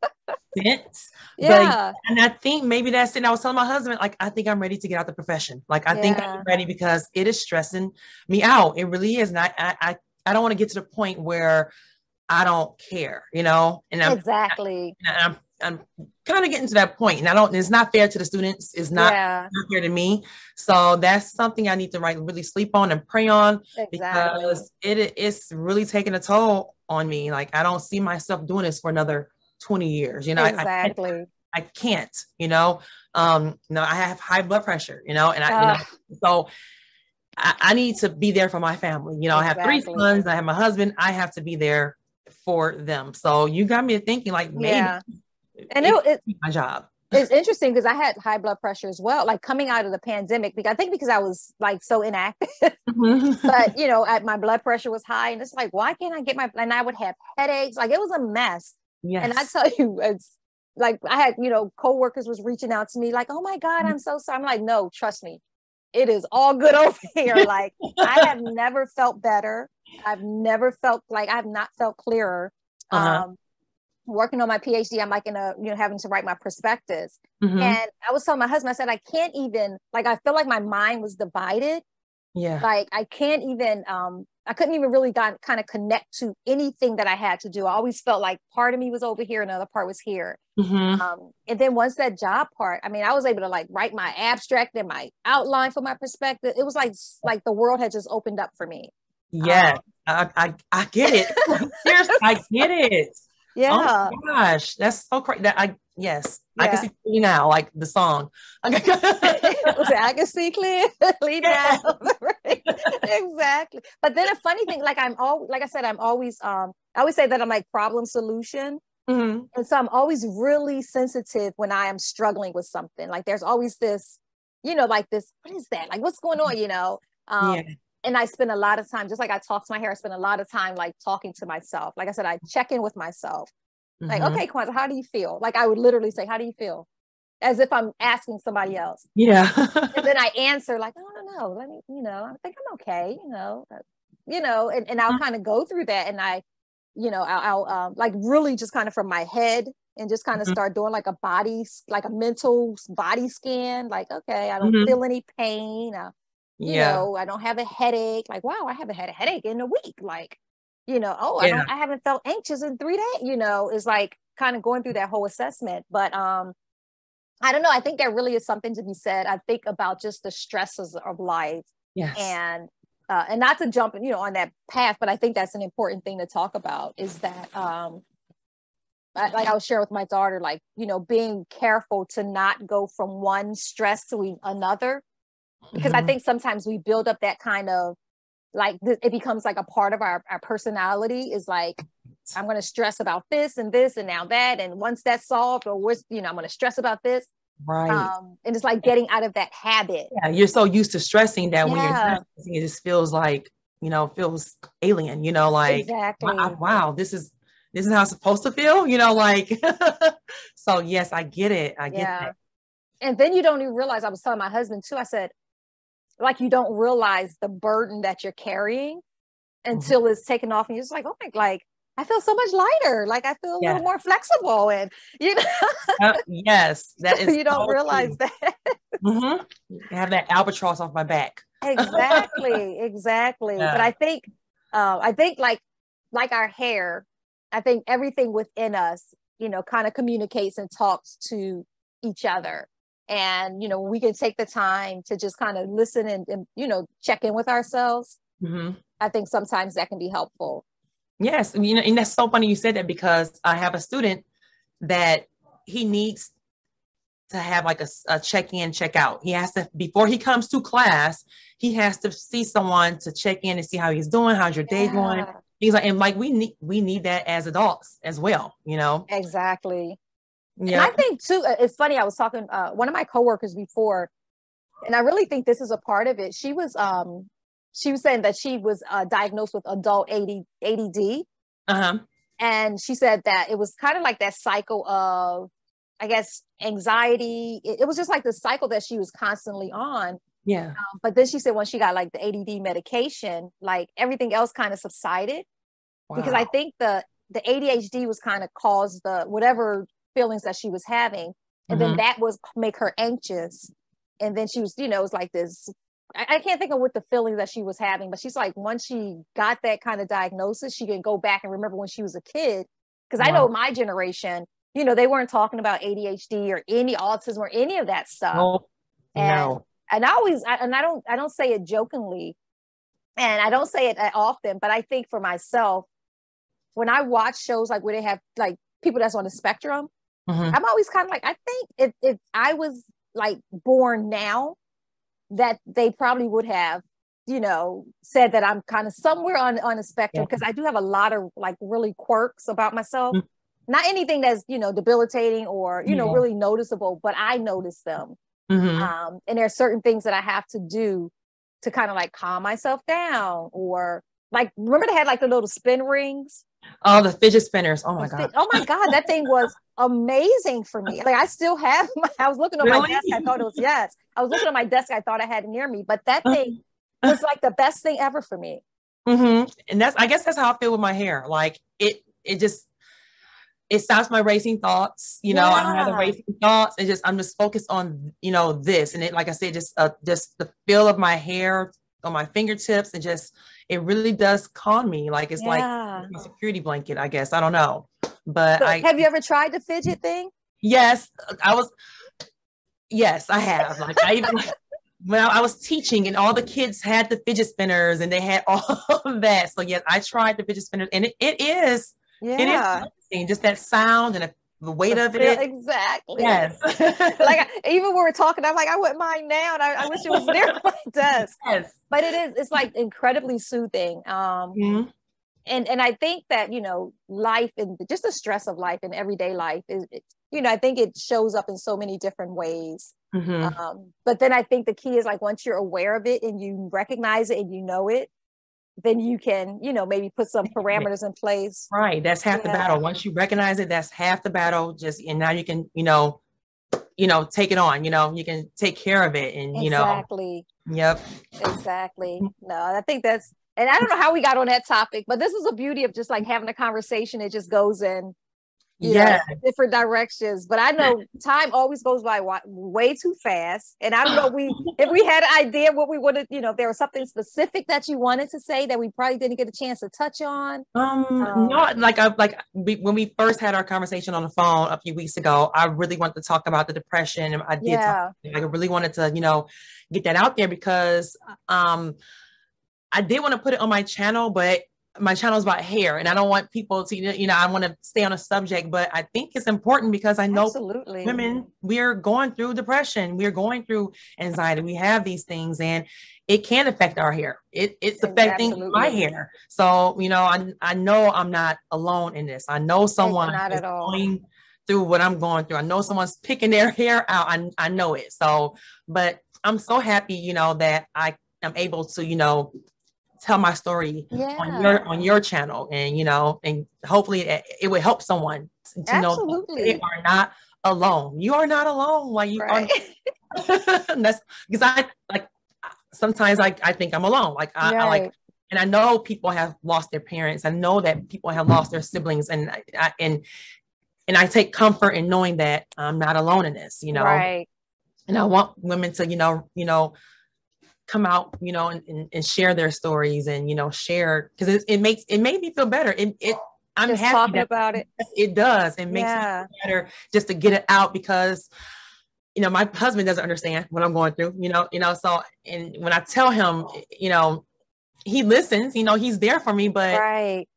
sense. But Yeah. and I think maybe that's it. I was telling my husband, like, I think I'm ready to get out the profession. Like, I think I'm ready because it is stressing me out. It really is. And I don't want to get to the point where I don't care, you know, and Exactly. I'm kind of getting to that point, and it's not fair to the students. It's not fair to me. So that's something I need to really sleep on and pray on, because it's really taking a toll on me. Like, I don't see myself doing this for another 20 years, you know. I can't, you know. No, I have high blood pressure, you know, and so I need to be there for my family. You know, I have 3 sons, I have my husband, I have to be there for them. So you got me thinking, like, maybe and it's my job. It's interesting because I had high blood pressure as well, like coming out of the pandemic, because I think because I was like so inactive, but you know, my blood pressure was high, and it's like, why can't I get and I would have headaches. Like, it was a mess. Yes. And I tell you, it's like, I had, you know, coworkers was reaching out to me like, oh my God, I'm so sorry. I'm like, no, trust me, it is all good over here. Like, I have never felt better. I've never felt like, I have not felt clearer. Working on my PhD, I'm like having to write my prospectus. And I was telling my husband, I said, I can't even, like, I feel like my mind was divided. Yeah. Like, I can't even, I couldn't even really kind of connect to anything that I had to do. I always felt like part of me was over here, another part was here. And then once that job part, I mean, I was able to like write my abstract and my outline for my perspective. It was like the world had just opened up for me. Yeah, I get it. Seriously, I get it. Yeah. Oh my gosh, that's so crazy. I can see clearly now, like the song. I can see clearly now. Exactly. But then a funny thing, like, I always say that I'm like problem solution. And so I'm always really sensitive when I am struggling with something. Like, there's always this, you know, like this, what is that? Like, what's going on, you know? And I spend a lot of time, just like I talk to my hair, I spend a lot of time like talking to myself. Like I said, I check in with myself. Like, okay, Kwanza, how do you feel? Like, I would literally say, how do you feel? As if I'm asking somebody else. Yeah. And then I answer like, oh, no, let me, you know, I think I'm okay, you know, and I'll kind of go through that. And I'll like really just kind of from my head and just kind of start doing like a mental body scan. Like, okay, I don't feel any pain. You know, I don't have a headache. Like, wow, I haven't had a headache in a week. Like, you know, I haven't felt anxious in 3 days, you know, is like kind of going through that whole assessment. But I don't know. I think there really is something to be said. I think about just the stresses of life. Yes. And not to jump, you know, on that path, but I think that's an important thing to talk about, is that like I was sharing with my daughter, like, you know, being careful to not go from one stress to another. Because I think sometimes we build up that kind of like, it becomes like a part of our personality, is like, I'm going to stress about this and now that. And once that's solved, or I'm going to stress about this. Right. And it's like getting out of that habit. Yeah. You're so used to stressing that when you're stressing, it just feels like, you know, feels alien, you know, like, exactly. Wow, this is how it's supposed to feel, you know, like, so yes, I get it. I get that. And then you don't even realize, I was telling my husband too, I said, like, you don't realize the burden that you're carrying until it's taken off, and you're just like, oh my, like, I feel so much lighter. Like, I feel a little more flexible, and you know. Yes, that is. You don't realize that. I have that albatross off my back. Exactly. Yeah. But I think like our hair, I think everything within us, you know, kind of communicates and talks to each other. And, you know, we can take the time to just kind of listen and you know, check in with ourselves. I think sometimes that can be helpful. Yes. You know, and that's so funny you said that, because I have a student that he needs to have like a check-in, check-out. He has to, before he comes to class, he has to see someone to check in and see how he's doing. How's your day going? He's like, and like, we need that as adults as well, you know? Exactly. Yeah. And I think too, it's funny, I was talking, one of my coworkers before, and I really think this is a part of it. She was saying that she was diagnosed with adult ADD. And she said that it was kind of like that cycle of, I guess, anxiety. It was just like the cycle that she was constantly on. Yeah. But then she said when she got like the ADD medication, like everything else kind of subsided. Wow. Because I think the ADHD was kind of caused the whatever feelings that she was having. And then that was make her anxious. And then she was, you know, it was like this, I can't think of what the feeling that she was having, but she's like, once she got that kind of diagnosis, she can go back and remember when she was a kid. Because I know my generation, you know, they weren't talking about ADHD or any autism or any of that stuff. Nope. No. And I don't say it jokingly, and I don't say it often, but I think for myself, when I watch shows like where they have like people that's on the spectrum, I'm always kind of like, I think if I was like born now, that they probably would have, you know, said that I'm kind of somewhere on a spectrum, because I do have a lot of like really quirks about myself. Not anything that's, you know, debilitating or, you know, really noticeable, but I notice them. And there are certain things that I have to do to kind of like calm myself down, or like, remember they had like the little spin rings? Oh, the fidget spinners. Oh my God. Oh my God. That thing was amazing for me. Like I still have I was looking on my desk. I thought it was, I was looking at my desk. I thought I had it near me, but that thing was like the best thing ever for me. And I guess that's how I feel with my hair. Like it stops my racing thoughts. You know, I don't have the racing thoughts. I'm just focused on, you know, this. And it, like I said, just the feel of my hair on my fingertips, and it really does calm me. Like it's like a security blanket, I guess. I don't know. But so have you ever tried the fidget thing? Yes, yes, I have. Like I even when I was teaching, and all the kids had the fidget spinners and they had all of that. So yes, I tried the fidget spinners, and it is interesting, just that sound and the weight of it. Exactly. Yes. Like even when we're talking, I'm like, I wouldn't mind now, and I wish it was near my desk. Yes. But it's like incredibly soothing. And I think that, you know, life and just the stress of life and everyday life is, you know, I think it shows up in so many different ways. But then I think the key is like, once you're aware of it and you recognize it and you know it, then you can, you know, maybe put some parameters in place. Right. That's half the battle. Once you recognize it, that's half the battle. And now you can, you know, take it on, you know, you can take care of it, and, you know. Yep. Exactly. No, I think that's, and I don't know how we got on that topic, but this is the beauty of just like having a conversation. It just goes in, you know, different directions. But I know time always goes by way too fast. And I don't know if we had an idea what we would have, you know, if there was something specific that you wanted to say that we probably didn't get a chance to touch on. No, when we first had our conversation on the phone a few weeks ago, I really wanted to talk about the depression. And I really wanted to, you know, get that out there, because I did want to put it on my channel, but my channel is about hair, and I don't want people to, you know, I want to stay on a subject, but I think it's important because I know women, we're going through depression, we're going through anxiety, we have these things, and it can affect our hair. It's affecting my hair. So, you know, I know I'm not alone in this. I know someone is going through what I'm going through. I know someone's picking their hair out. I know it. So, but I'm so happy, you know, that I am able to, you know, tell my story on your channel, and, you know, and hopefully it would help someone to know that they are not alone. You are not alone. While you are. That's because I like, sometimes I think I'm alone. Like I like, and I know people have lost their parents. I know that people have lost their siblings, and I take comfort in knowing that I'm not alone in this, you know. And I want women to, you know, come out, you know, and share their stories, and, you know, share, because it made me feel better. I'm just happy talking about it. It does. It makes me feel better just to get it out, because, you know, my husband doesn't understand what I'm going through, you know, so, and when I tell him, you know, he listens, you know, he's there for me, but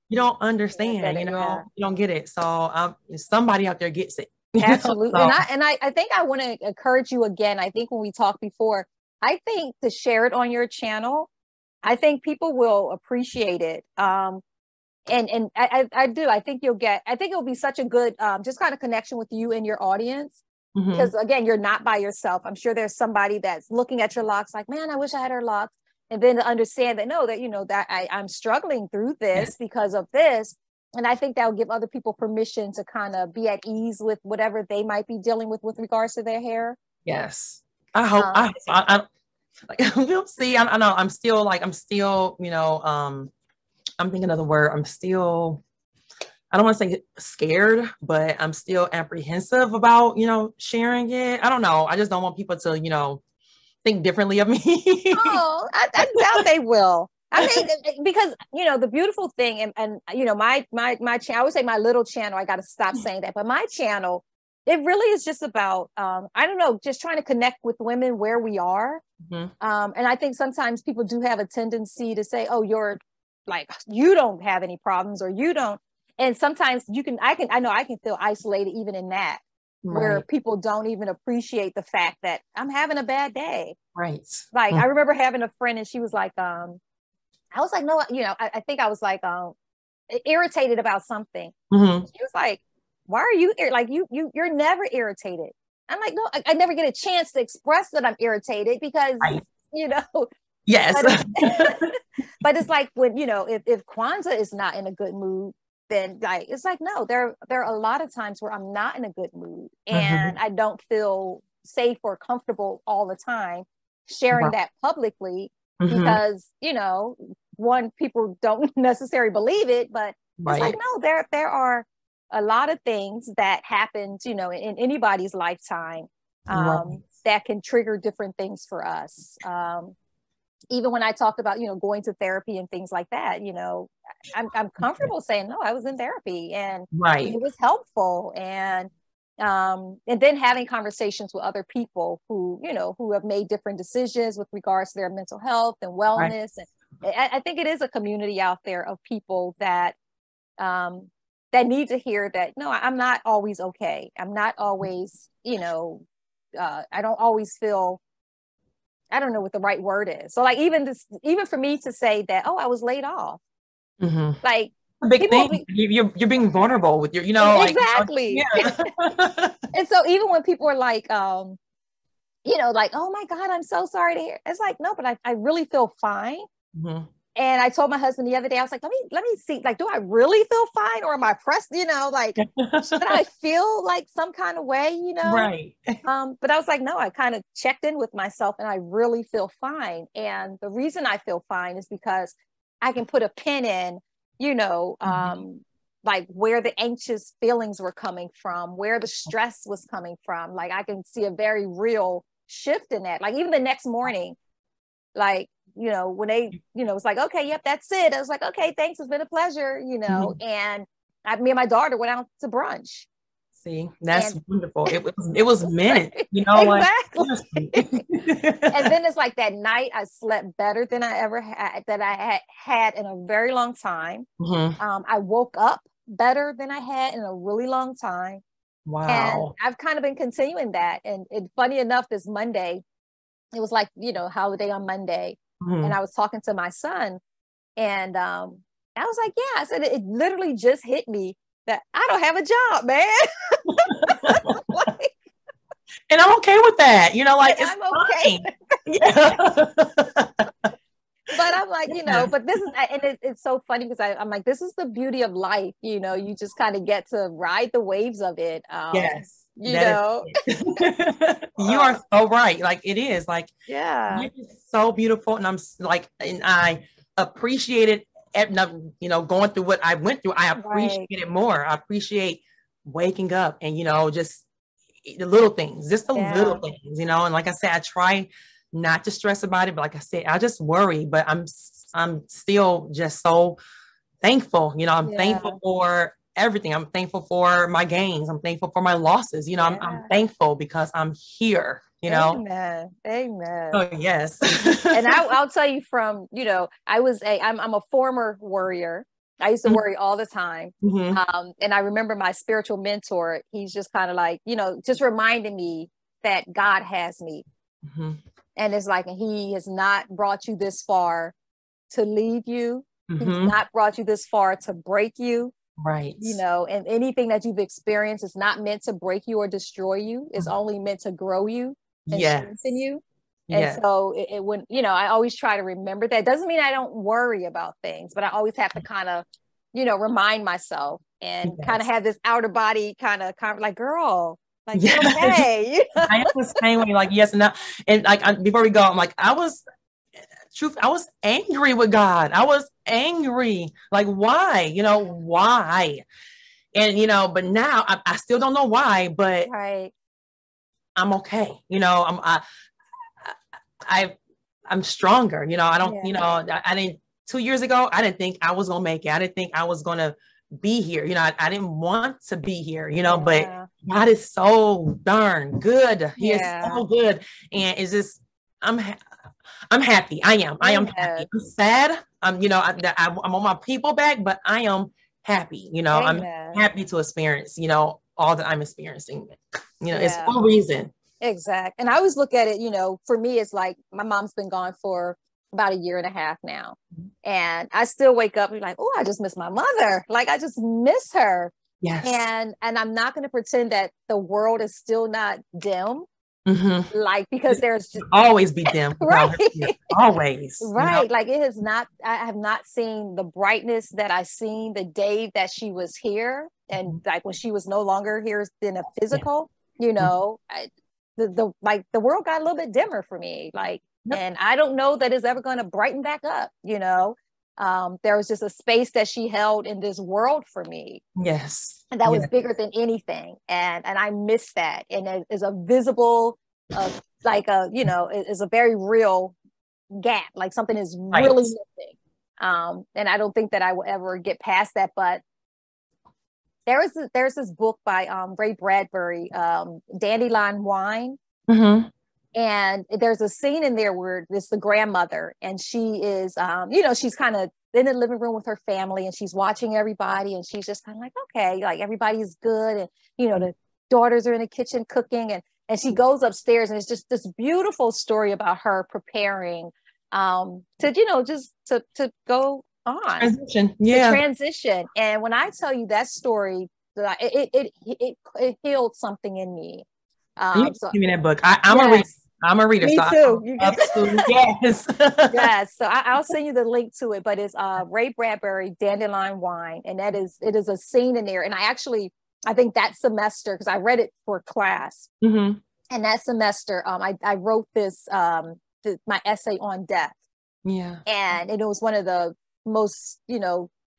you don't understand, you know, you don't get it. So somebody out there gets it. Absolutely. So. And I think I want to encourage you again. I think when we talked before, I think to share it on your channel, I think people will appreciate it. And I do. I think it'll be such a good just kind of connection with you and your audience. Because again, you're not by yourself. I'm sure there's somebody that's looking at your locks like, man, I wish I had her locks. And then to understand that, no, that, you know, that I'm struggling through this because of this. And I think that'll give other people permission to kind of be at ease with whatever they might be dealing with regards to their hair. Yes. I hope, I like, we'll see. I know I'm still, you know, I'm thinking of the word. I'm still, I don't want to say scared, but I'm still apprehensive about, you know, sharing it. I don't know. I just don't want people to, you know, think differently of me. Oh, I doubt they will. I mean, because, you know, the beautiful thing, and you know, my channel, I would say my little channel, I got to stop saying that, but my channel, it really is just about, I don't know, just trying to connect with women where we are. And I think sometimes people do have a tendency to say, oh, you're like, you don't have any problems, or you don't. And sometimes I know I can feel isolated even in that, where people don't even appreciate the fact that I'm having a bad day. Right. Like, I remember having a friend, and she was like, I was like, no, you know, I think I was like, irritated about something. She was like, why are you like, you're never irritated. I'm like, no, I never get a chance to express that I'm irritated because, you know, yes. But it's like, when, you know, if Kwanza is not in a good mood, then like, it's like, no, there are a lot of times where I'm not in a good mood, and I don't feel safe or comfortable all the time sharing that publicly, because, you know, one, people don't necessarily believe it, but it's like, no, there are a lot of things that happens, you know, in anybody's lifetime, that can trigger different things for us. Even when I talk about, you know, going to therapy and things like that, you know, I'm comfortable saying, no, I was in therapy, and it was helpful. And then having conversations with other people who, you know, who have made different decisions with regards to their mental health and wellness. And I think it is a community out there of people that, that need to hear that, no, I'm not always okay. I'm not always, you know, I don't always feel, I don't know what the right word is. So like, even for me to say that, oh, I was laid off, like, a big thing. You're being vulnerable with your, you know, exactly. Like, yeah. And so even when people are like, you know, like, oh my God, I'm so sorry to hear. It's like, no, but I really feel fine. And I told my husband the other day, I was like, let me see, like, do I really feel fine, or am I pressed? You know, like, should I feel like some kind of way, you know? But I was like, no, I kind of checked in with myself, and I really feel fine. And the reason I feel fine is because I can put a pin in, you know, like where the anxious feelings were coming from, where the stress was coming from. Like, I can see a very real shift in that. Like, even the next morning, like, you know, when they, you know, it's like, okay, yep, that's it. I was like, okay, thanks. It's been a pleasure, you know. And me and my daughter went out to brunch. See, that's wonderful. It was meant, you know. Exactly. And then it's like that night I slept better than I ever had in a very long time. I woke up better than I had in a really long time. Wow. And I've kind of been continuing that. And funny enough, this Monday, it was like, you know, holiday on Monday. And I was talking to my son, and I was like, yeah, I said, it literally just hit me that I don't have a job, man. Like, and I'm okay with that, you know, like, it's I'm okay. But I'm like, you know, but this is, and it's so funny because I'm like, this is the beauty of life, you know, you just kind of get to ride the waves of it. You know. You are so right. Like, it is like, yeah, it's so beautiful. And I'm like, and I appreciate it, you know, going through what I went through. I appreciate it more. I appreciate waking up and, you know, just the little things, little things, you know. And like I said, I try not to stress about it, but like I said, I just worry, but I'm still just so thankful, you know. I'm thankful for everything. I'm thankful for my gains. I'm thankful for my losses. You know, I'm thankful because I'm here, you know. Amen. Oh, yes. And I'll tell you from, you know, I'm a former worrier. I used to worry all the time. And I remember my spiritual mentor, he's just kind of like, you know, just reminding me that God has me. And it's like, he has not brought you this far to leave you. He's not brought you this far to break you. Right. You know, and anything that you've experienced is not meant to break you or destroy you. It's only meant to grow you and strengthen you. And so it wouldn't, you know, I always try to remember that. Doesn't mean I don't worry about things, but I always have to kind of remind myself and Yes. kind of have this outer body kind of like, girl, like, Yes. you're okay. I am the same way, like, yes and no. And like, before we go, I'm like, I was angry with God. I was angry. Like, why? Why? And, but now I still don't know why, but Right. I'm okay. I'm stronger. I don't, I didn't, 2 years ago, I didn't think I was going to make it. I didn't think I was going to be here. I didn't want to be here, but God is so darn good. He is so good. And it's just, I'm happy. I am happy. I'm sad. I'm on my people back, but I am happy. I'm happy to experience, all that I'm experiencing. It's for a reason. Exactly. And I always look at it, for me, it's like my mom's been gone for about 1.5 years now. And I still wake up and be like, oh, I just miss my mother. Like, I just miss her. Yes. And I'm not going to pretend that the world is still not dim. Like, because there's just always be dim. Right. Always. Right. Like, it has not, I have not seen the brightness that I seen the day that she was here. And like when she was no longer here in a physical, the world got a little bit dimmer for me. Like, and I don't know that it's ever going to brighten back up. There was just a space that she held in this world for me. Yes. And that was bigger than anything. And I miss that. And it is a visible, is a very real gap. Like, something is really missing. And I don't think that I will ever get past that. But there's this book by Ray Bradbury, Dandelion Wine. And there's a scene in there where it's the grandmother, and she is, she's kind of in the living room with her family, and she's watching everybody, and she's just kind of like, okay, like, everybody's good. And, the daughters are in the kitchen cooking, and she goes upstairs, and it's just this beautiful story about her preparing to go on. Transition. The transition. And when I tell you that story, it healed something in me. You give me that book. I'm a reader. Me so too. Yes. Yes. So I'll send you the link to it, but it's Ray Bradbury, Dandelion Wine. And it is a scene in there. And I think that semester, because I read it for class, and that semester, I wrote this, my essay on death. Yeah. And it was one of the most,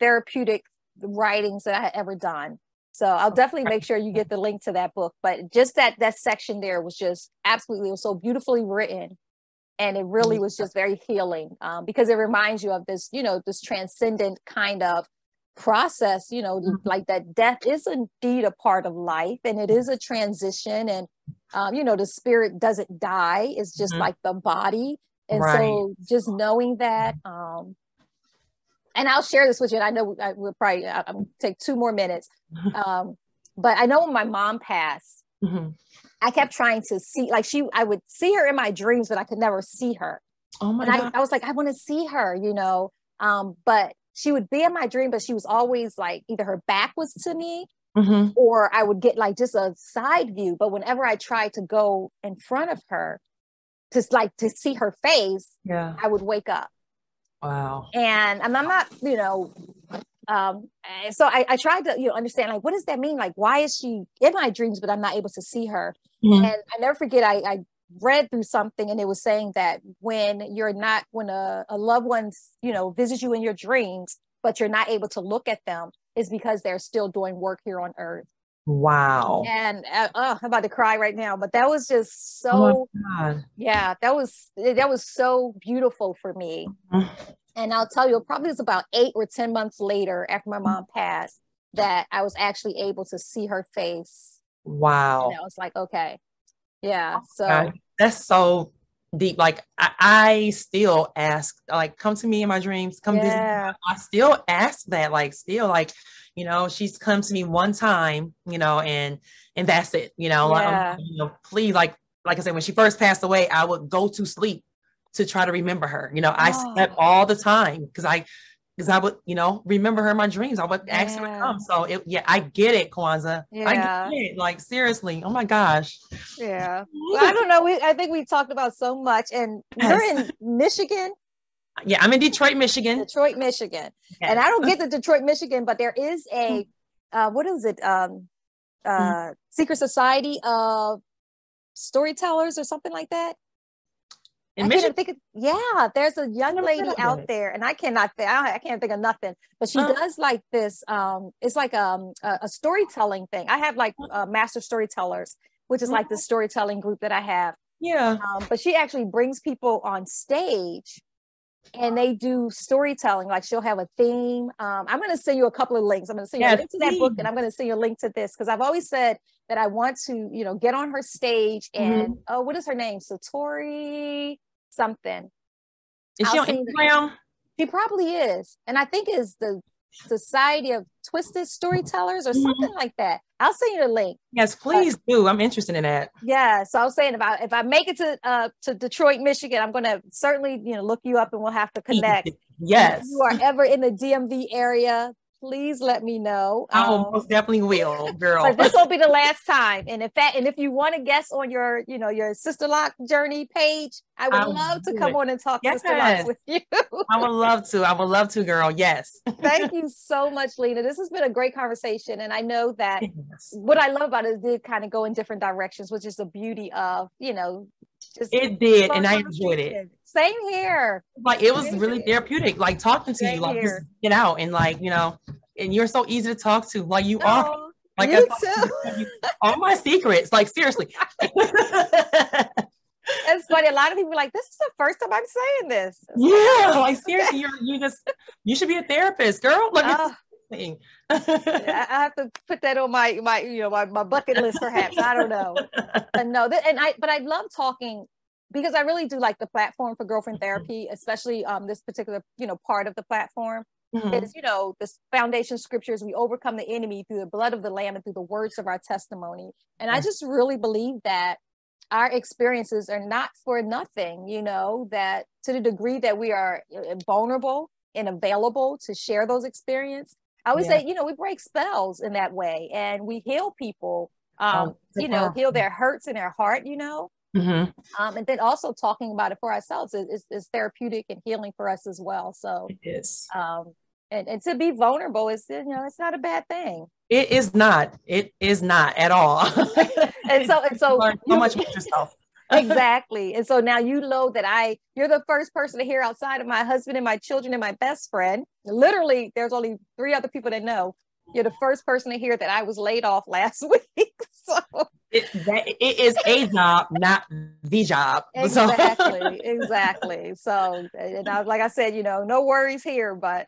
therapeutic writings that I had ever done. So I'll definitely make sure you get the link to that book. But just that section there was just absolutely, it was so beautifully written. And it really was just very healing, because it reminds you of this, this transcendent kind of process, like that death is indeed a part of life, and it is a transition. And, the spirit doesn't die. It's just like the body. And so just knowing that, and I'll share this with you, and I know we'll probably take 2 more minutes. But I know when my mom passed, I kept trying to see, like, I would see her in my dreams, but I could never see her. Oh my God. I was like, I want to see her, but she would be in my dream, but she was always like, either her back was to me, or I would get like just a side view. But whenever I tried to go in front of her, just like to see her face, I would wake up. Wow. And I'm not, so I tried to, understand, like, what does that mean? Like, why is she in my dreams, but I'm not able to see her? And I never forget, I read through something, and it was saying that when a loved one, visits you in your dreams, but you're not able to look at them, is because they're still doing work here on earth. Wow. And I'm about to cry right now, but that was just so, that was so beautiful for me. And I'll tell you, it probably was about 8 or 10 months later, after my mom passed, that I was actually able to see her face. Wow. And I was like, okay. Yeah. So God, that's so deep. Like, I still ask, like, come to me in my dreams, come visit me. I still ask that, like, still, like, she's come to me one time, and that's it, like, please, like I said, when she first passed away, I would go to sleep to try to remember her. I slept all the time because I would, remember her in my dreams. I would ask her to come. So I get it, Kwanza. I get it. Like, seriously. Oh my gosh. Yeah. Well, I don't know. I think we talked about so much, and you're in Michigan. Yeah, I'm in Detroit, Michigan. Detroit, Michigan. Yes. And I don't get to Detroit, Michigan, but there is a, what is it? Secret Society of Storytellers or something like that. In I Michigan? can't think of, yeah, there's a young lady out there, and I can't think of nothing, but she does like this, it's like a storytelling thing. I have like Master Storytellers, which is like the storytelling group that I have. Yeah. But she actually brings people on stage and they do storytelling. Like she'll have a theme. I'm going to send you a couple of links. I'm going to send you a link to that book, and I'm going to send you a link to this, because I've always said that I want to, you know, get on her stage and, oh, what is her name? Satori something. Is she on Instagram? She probably is. And I think it's the Society of Twisted Storytellers or something like that. I'll send you the link. Yes, please do. I'm interested in that. Yeah. So I was saying, if I make it to Detroit, Michigan, I'm going to certainly, you know, look you up and we'll have to connect. Yes. If you are ever in the DMV area, please let me know. I most definitely will, girl. But this will be the last time. And if you want to guest on your, you know, your Sister Loc journey page, I would love to come on and talk Sister Locs with you. I would love to. I would love to, girl. Yes. Thank you so much, Lena. This has been a great conversation. And I know that what I love about it did kind of go in different directions, which is the beauty of, you know, just it did. And I enjoyed it. Same here. Like it was really therapeutic, like talking to you, like just get out and like, you know, and you're so easy to talk to, like you are. Like you too. All my secrets, like seriously. It's funny. A lot of people are like, this is the first time I'm saying this. Yeah, like seriously, you should be a therapist, girl. Like I have to put that on my bucket list, perhaps. I don't know. But no, but I love talking, because I really do like the platform for Girlfriend Therapy, especially this particular, you know, part of the platform. Is, you know, the foundation scriptures, we overcome the enemy through the blood of the Lamb and through the words of our testimony. And I just really believe that our experiences are not for nothing, you know, that to the degree that we are vulnerable and available to share those experiences, I always say, you know, we break spells in that way, and we heal people, you know, heal their hurts in their heart, you know. And then also talking about it for ourselves is therapeutic and healing for us as well. So it is. And to be vulnerable is, you know, it's not a bad thing. It is not. It is not at all. and so learn so much about yourself. Exactly. And so now you know that you're the first person to hear, outside of my husband and my children and my best friend. Literally, there's only 3 other people that know. You're the first person to hear that I was laid off last week. So it is a job, not the job. Exactly. So, and like I said, you know, no worries here, but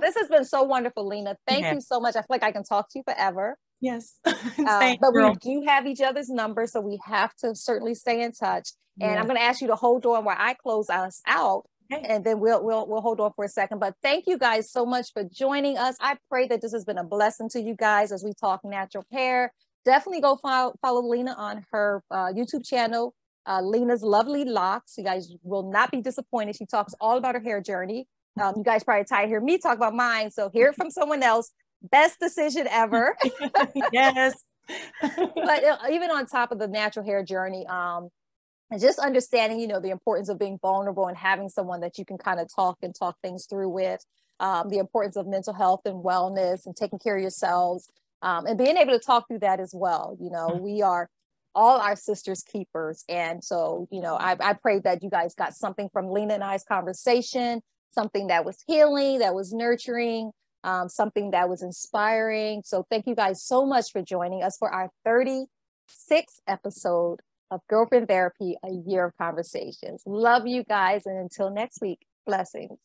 this has been so wonderful, Lena. Thank you so much. I feel like I can talk to you forever. Yes. But we do have each other's numbers, so we have to certainly stay in touch. And I'm going to ask you to hold on while I close us out. And then we'll hold on for a second. But thank you guys so much for joining us. I pray that this has been a blessing to you guys as we talk natural hair. Definitely go follow Lena on her YouTube channel, Lena's Lovely Locs. You guys will not be disappointed. She talks all about her hair journey. You guys probably tired of hearing me talk about mine, so hear it from someone else. Best decision ever. Yes. But even on top of the natural hair journey, and just understanding, you know, the importance of being vulnerable and having someone that you can kind of talk things through with, the importance of mental health and wellness and taking care of yourselves, and being able to talk through that as well. You know, we are all our sisters' keepers. And so, you know, I pray that you guys got something from Lena and I's conversation, something that was healing, that was nurturing, something that was inspiring. So thank you guys so much for joining us for our 36th episode of Girlfriend Therapy, a year of conversations. Love you guys. And until next week, blessings.